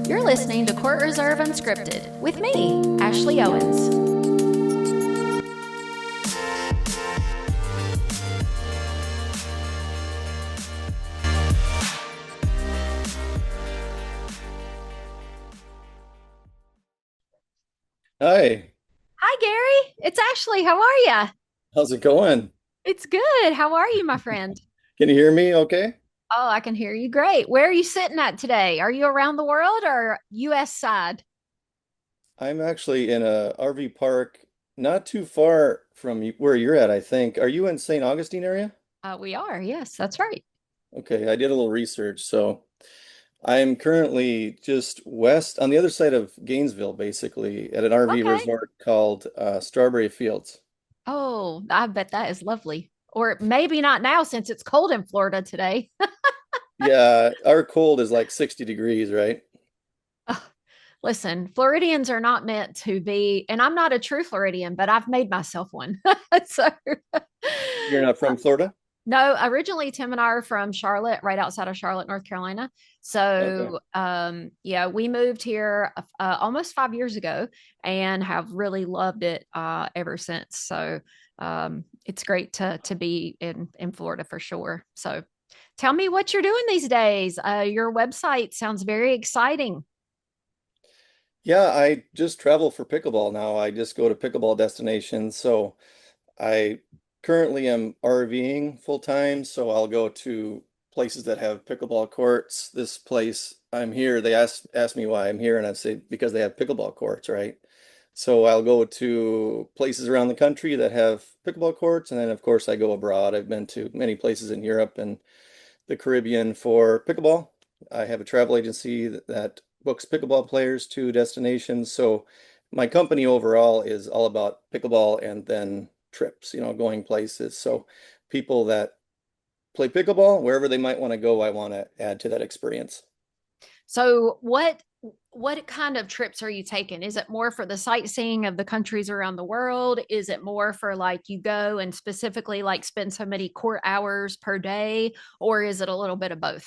You're listening to Court Reserve Unscripted with me, Ashley Owens. Hi, Hi, Gary. It's Ashley. How are you? how's it going? It's good. How are you, my friend? Can you hear me okay? Oh, I can hear you great. Where are you sitting at today? Are you around the world or US side? I'm actually in a RV park not too far from where you're at, I think. Are you in St. Augustine area? We are. Yes, that's right. Okay, I did a little research. So I'm currently just west on the other side of Gainesville, basically, at an RV Okay. resort called Strawberry Fields. Oh, I bet that is lovely. Or maybe not now since it's cold in Florida today. Yeah, our cold is like 60 degrees, right? Ugh, listen, Floridians are not meant to be, and I'm not a true Floridian, but I've made myself one. So, You're not from Florida? no, originally Tim and I are from Charlotte, right outside of Charlotte, North Carolina. Okay. So, yeah, we moved here almost 5 years ago and have really loved it ever since. So, it's great to be in Florida for sure. So, tell me what you're doing these days. Your website sounds very exciting. Yeah, I just travel for pickleball now. I just go to pickleball destinations. So I currently am RVing full time, so I'll go to places that have pickleball courts. This place I'm here, they ask me why I'm here, and I say because they have pickleball courts, right? So I'll go to places around the country that have pickleball courts, and then of course I go abroad. I've been to many places in Europe and the Caribbean for pickleball. I have a travel agency that books pickleball players to destinations. So my company overall is all about pickleball and then trips, going places. So people that play pickleball, wherever they might want to go, I want to add to that experience. So what kind of trips are you taking? Is it more for the sightseeing of the countries around the world? Is it more for like you go and specifically like spend so many court hours per day, or is it a little bit of both?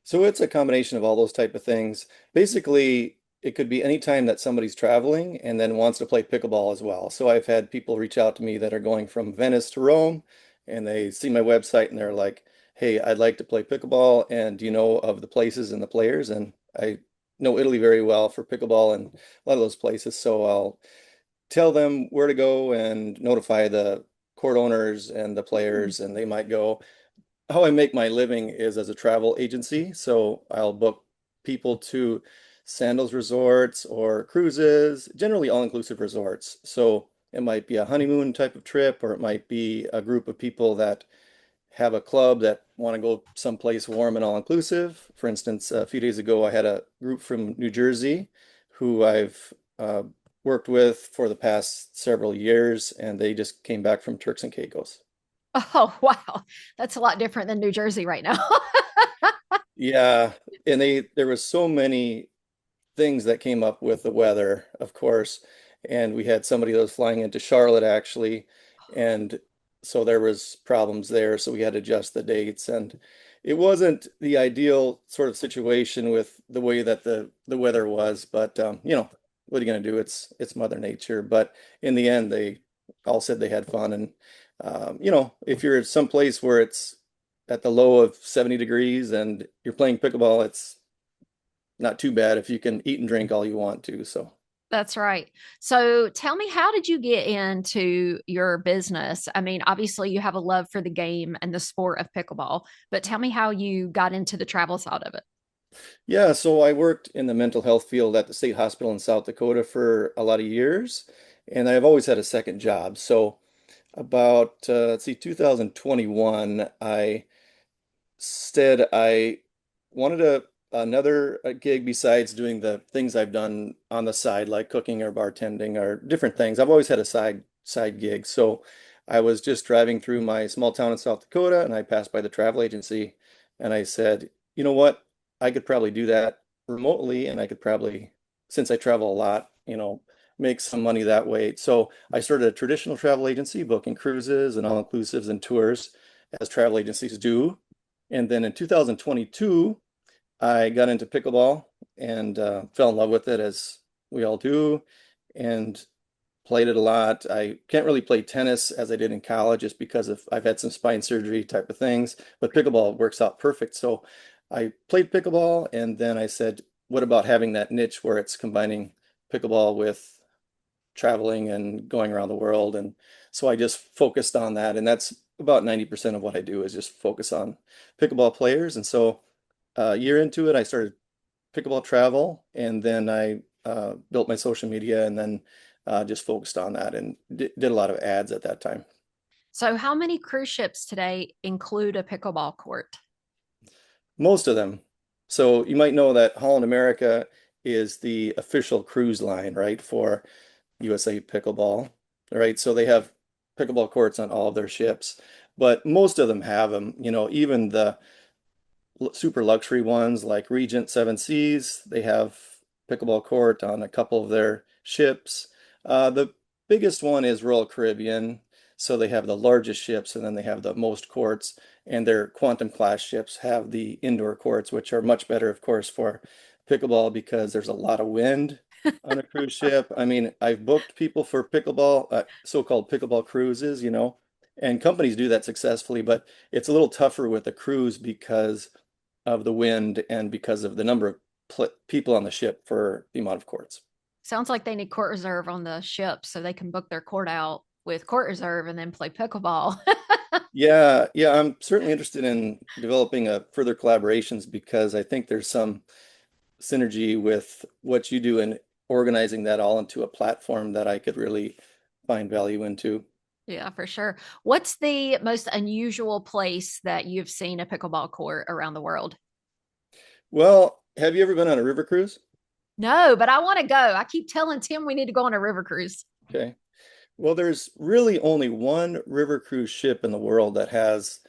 So it's a combination of all those type of things. Basically, it could be any time that somebody's traveling and then wants to play pickleball as well. So I've had people reach out to me that are going from Venice to Rome and they see my website and they're like, "Hey, I'd like to play pickleball and do you know of the places and the players?" And I know Italy very well for pickleball and a lot of those places. So I'll tell them where to go and notify the court owners and the Hmm. players and they might go. How I make my living is as a travel agency. So I'll book people to Sandals resorts or cruises, generally all-inclusive resorts. So it might be a honeymoon type of trip, or it might be a group of people that have a club that want to go someplace warm and all-inclusive. For instance, a few days ago, I had a group from New Jersey who I've worked with for the past several years, and they just came back from Turks and Caicos. Oh, wow. That's a lot different than New Jersey right now. Yeah, and there was so many things that came up with the weather, of course, and we had somebody that was flying into Charlotte actually, and so there was problems there, so we had to adjust the dates, and it wasn't the ideal sort of situation with the way that the weather was, but what are you going to do? It's Mother Nature, but in the end, they all said they had fun, and if you're at some place where it's at the low of 70 degrees and you're playing pickleball, it's not too bad if you can eat and drink all you want to. So, That's right. So tell me, how did you get into your business? I mean, obviously, you have a love for the game and the sport of pickleball, but tell me how you got into the travel side of it. yeah, so I worked in the mental health field at the state hospital in South Dakota for a lot of years, and I've always had a second job. So, about let's see, 2021, I said I wanted another gig besides doing the things I've done on the side, like cooking or bartending or different things. I've always had a side gig. So I was just driving through my small town in South Dakota and I passed by the travel agency and I said, you know what? I could probably do that remotely and I could probably, since I travel a lot, make some money that way. So I started a traditional travel agency, booking cruises and all-inclusives and tours as travel agencies do. And then in 2022, I got into pickleball and fell in love with it as we all do, and played it a lot. I can't really play tennis as I did in college just because of I've had some spine surgery type of things, but pickleball works out perfect. So I played pickleball and then I said, what about having that niche where it's combining pickleball with traveling and going around the world? And so I just focused on that. And that's about 90% of what I do is just focus on pickleball players. And so a year into it, I started Pickleball Travel, and then I built my social media, and then just focused on that and did a lot of ads at that time. So, how many cruise ships today include a pickleball court? Most of them. So you might know that Holland America is the official cruise line, right, for USA Pickleball, right? So they have pickleball courts on all of their ships, but most of them have them. Even the super luxury ones like Regent Seven Seas. They have pickleball court on a couple of their ships. The biggest one is Royal Caribbean. So they have the largest ships and then they have the most courts. And their Quantum class ships have the indoor courts, which are much better, of course, for pickleball because there's a lot of wind on a cruise ship. I mean, I've booked people for pickleball, so-called pickleball cruises, and companies do that successfully, but it's a little tougher with a cruise because of the wind and because of the number of people on the ship for the amount of courts. Sounds like they need court reserve on the ship so they can book their court out with court reserve and then play pickleball. Yeah, yeah, I'm certainly interested in developing a further collaborations because I think there's some synergy with what you do in organizing that all into a platform that I could really find value into. Yeah, for sure. What's the most unusual place that you've seen a pickleball court around the world? Well, have you ever been on a river cruise? No, but I want to go. I keep telling Tim we need to go on a river cruise. Okay. Well, there's really only one river cruise ship in the world that has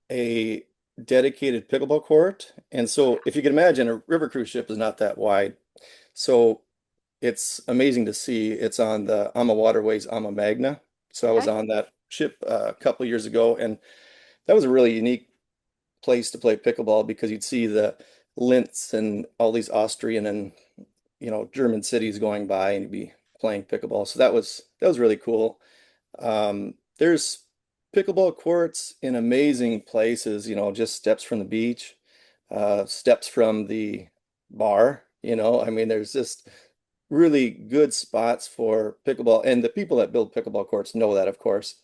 a dedicated pickleball court. And so if you can imagine, a river cruise ship is not that wide. So it's amazing to see. It's on the Ama Waterways Ama Magna. So I was Okay. on that ship a couple of years ago, and that was a really unique place to play pickleball because you'd see the Linz and all these Austrian and German cities going by, and you'd be playing pickleball. So that was really cool. There's pickleball courts in amazing places, just steps from the beach, steps from the bar, I mean, there's just really good spots for pickleball. And the people that build pickleball courts know that, of course.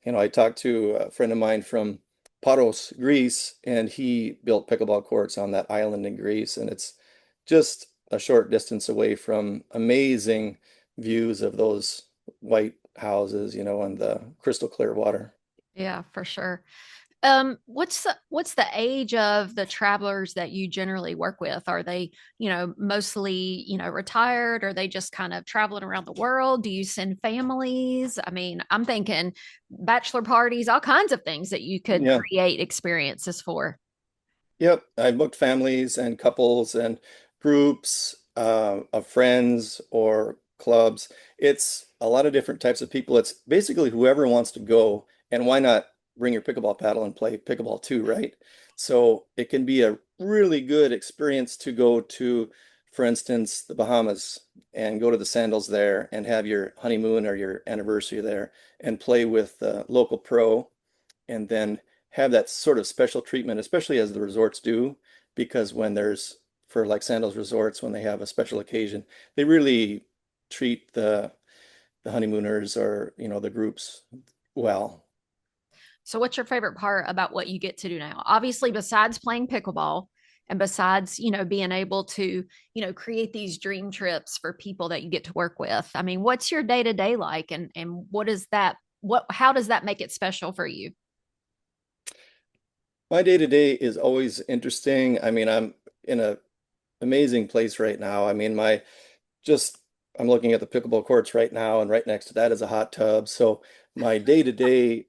I talked to a friend of mine from Paros, Greece, and he built pickleball courts on that island in Greece. And it's just a short distance away from amazing views of those white houses, and the crystal clear water. Yeah, for sure. What's the age of the travelers that you generally work with? Are they, mostly, retired? Are they just kind of traveling around the world? Do you send families? I mean, I'm thinking bachelor parties, all kinds of things that you could Yeah. create experiences for. Yep, I booked families and couples and groups of friends or clubs. It's a lot of different types of people. It's basically whoever wants to go, and why not bring your pickleball paddle and play pickleball too, right? So it can be a really good experience to go to, for instance, the Bahamas and go to the Sandals there and have your honeymoon or your anniversary there and play with the local pro and then have that sort of special treatment, especially as the resorts do, because when there's, for like Sandals resorts, when they have a special occasion, they really treat the honeymooners or, the groups well. So, what's your favorite part about what you get to do now? Obviously, besides playing pickleball and besides, being able to, create these dream trips for people that you get to work with. I mean, what's your day to day like, and what is that? How does that make it special for you? My day to day is always interesting. I mean, I'm in a amazing place right now. I mean, just I'm looking at the pickleball courts right now, and right next to that is a hot tub. So my day to day,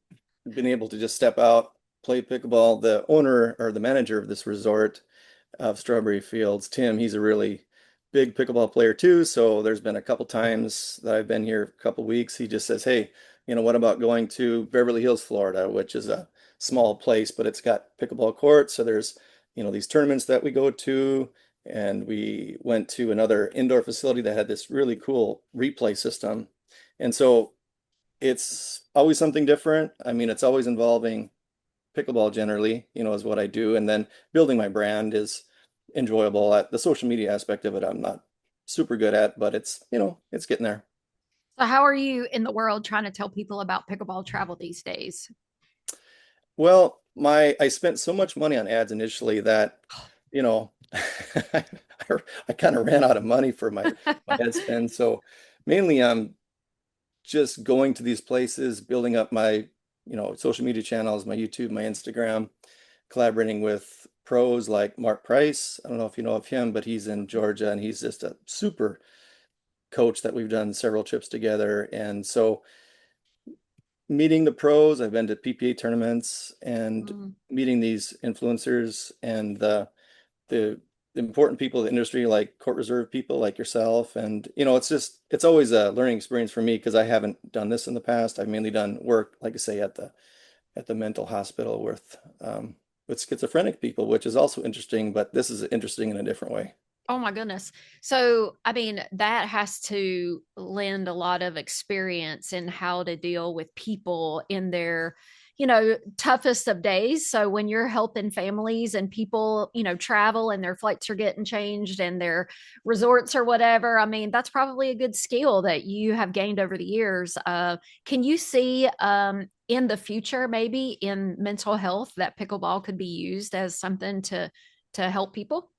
being able to just step out, play pickleball. The owner or the manager of this resort of Strawberry Fields, Tim, he's a really big pickleball player too. So there's been a couple times that I've been here a couple weeks. He just says, "Hey, what about going to Beverly Hills, Florida, which is a small place, but it's got pickleball courts. So there's, these tournaments that we go to. and we went to another indoor facility that had this really cool replay system. And so it's always something different. I mean, it's always involving pickleball generally, is what I do. And then building my brand is enjoyable. At the social media aspect of it, I'm not super good at, but it's getting there. So, how are you in the world trying to tell people about pickleball travel these days? Well, I spent so much money on ads initially that, you know, I, I kind of ran out of money for my ad spend. So mainly I'm just going to these places, building up my, social media channels, my YouTube, my Instagram, collaborating with pros like Mark Price. I don't know if you know of him, but he's in Georgia and he's just a super coach that we've done several trips together. And so meeting the pros, I've been to PPA tournaments and Mm. meeting these influencers and the important people in the industry like court reserve people like yourself. And it's always a learning experience for me because I haven't done this in the past. I've mainly done work, like I say, at the mental hospital with schizophrenic people, which is also interesting, but this is interesting in a different way. Oh my goodness. So, I mean, that has to lend a lot of experience in how to deal with people in their, toughest of days. So, when you're helping families and people, travel and their flights are getting changed and their resorts or whatever, I mean, that's probably a good skill that you have gained over the years. Can you see in the future, maybe in mental health, that pickleball could be used as something to help people?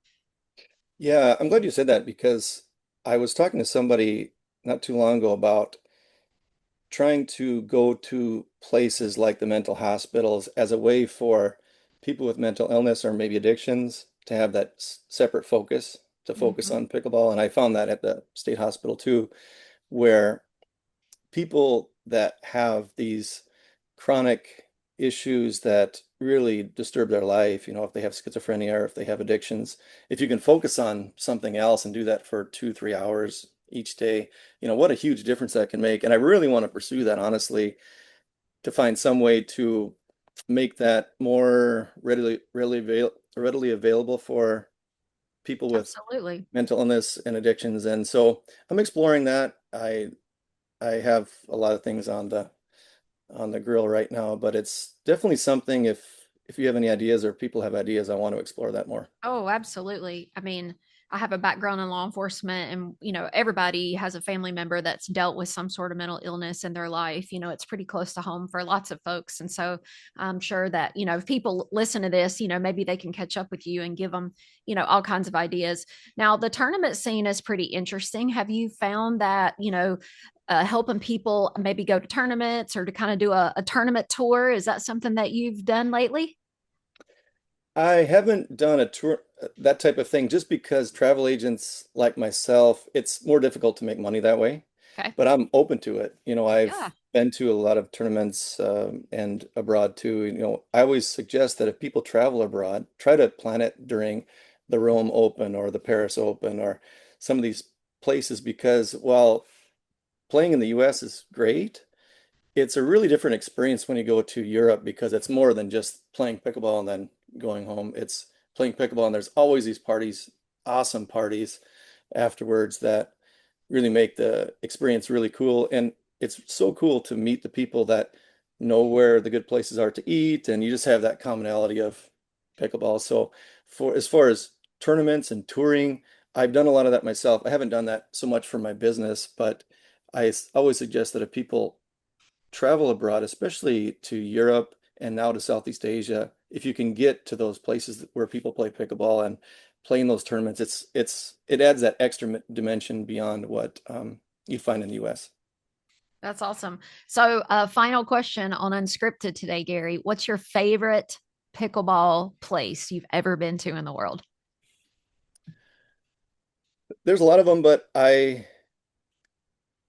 Yeah, I'm glad you said that because I was talking to somebody not too long ago about trying to go to places like the mental hospitals as a way for people with mental illness or maybe addictions to have that separate focus, to focus Mhm. on pickleball. And I found that at the state hospital too, where people that have these chronic issues that really disturb their life, if they have schizophrenia or if they have addictions, if you can focus on something else and do that for 2, 3 hours each day, what a huge difference that can make. And I really want to pursue that, honestly, to find some way to make that more readily available for people with Absolutely. mental illness and addictions. And so I'm exploring that. I have a lot of things on the grill right now, but it's definitely something if you have any ideas or people have ideas, I want to explore that more. Oh, absolutely. I mean, I have a background in law enforcement, and everybody has a family member that's dealt with some sort of mental illness in their life. It's pretty close to home for lots of folks. And so I'm sure that, if people listen to this, maybe they can catch up with you and give them, all kinds of ideas. Now, the tournament scene is pretty interesting. Have you found that, helping people maybe go to tournaments or to kind of do a tournament tour? Is that something that you've done lately? I haven't done a tour, that type of thing, just because travel agents like myself, it's more difficult to make money that way. Okay. But I'm open to it. Yeah. I've been to a lot of tournaments and abroad too. I always suggest that if people travel abroad, try to plan it during the Rome Open or the Paris Open or some of these places because while playing in the US is great, it's a really different experience when you go to Europe because it's more than just playing pickleball and then going home. It's playing pickleball and there's always these parties, awesome parties afterwards that really make the experience really cool. And it's so cool to meet the people that know where the good places are to eat and you just have that commonality of pickleball. So for as far as tournaments and touring, I've done a lot of that myself. I haven't done that so much for my business, but always suggest that if people travel abroad, especially to Europe and now to Southeast Asia, if you can get to those places where people play pickleball and play in those tournaments, it adds that extra dimension beyond what you find in the U.S. That's awesome. So, final question on Unscripted today, Gary. What's your favorite pickleball place you've ever been to in the world? There's a lot of them, but I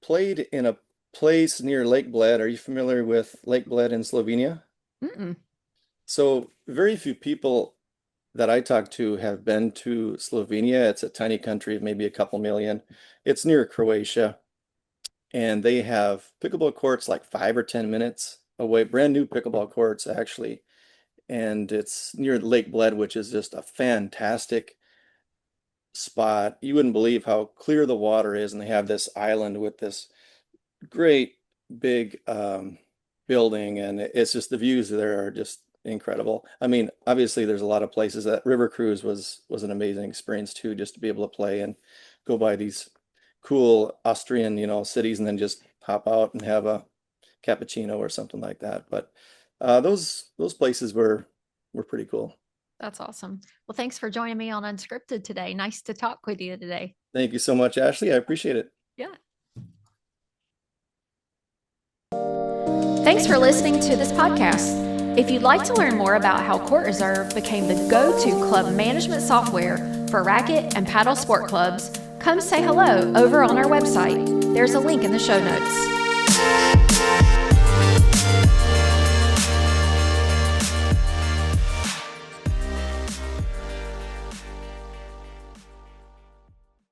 played in a place near Lake Bled. Are you familiar with Lake Bled in Slovenia? Mm-mm. So very few people that I talk to have been to Slovenia. It's a tiny country of maybe a couple million. It's near Croatia. And they have pickleball courts like 5 or 10 minutes away, brand new pickleball courts actually. And it's near Lake Bled, which is just a fantastic spot. You wouldn't believe how clear the water is, and they have this island with this great big building, and it's just the views there are just incredible. I mean, obviously there's a lot of places that River Cruise was an amazing experience too, just to be able to play and go by these cool Austrian, cities and then just hop out and have a cappuccino or something like that. But those places were pretty cool. That's awesome. Well, thanks for joining me on Unscripted today. Nice to talk with you today. Thank you so much, Ashley. I appreciate it. Yeah. Thanks for listening to this podcast. If you'd like to learn more about how Court Reserve became the go-to club management software for racket and paddle sport clubs, come say hello over on our website. There's a link in the show notes.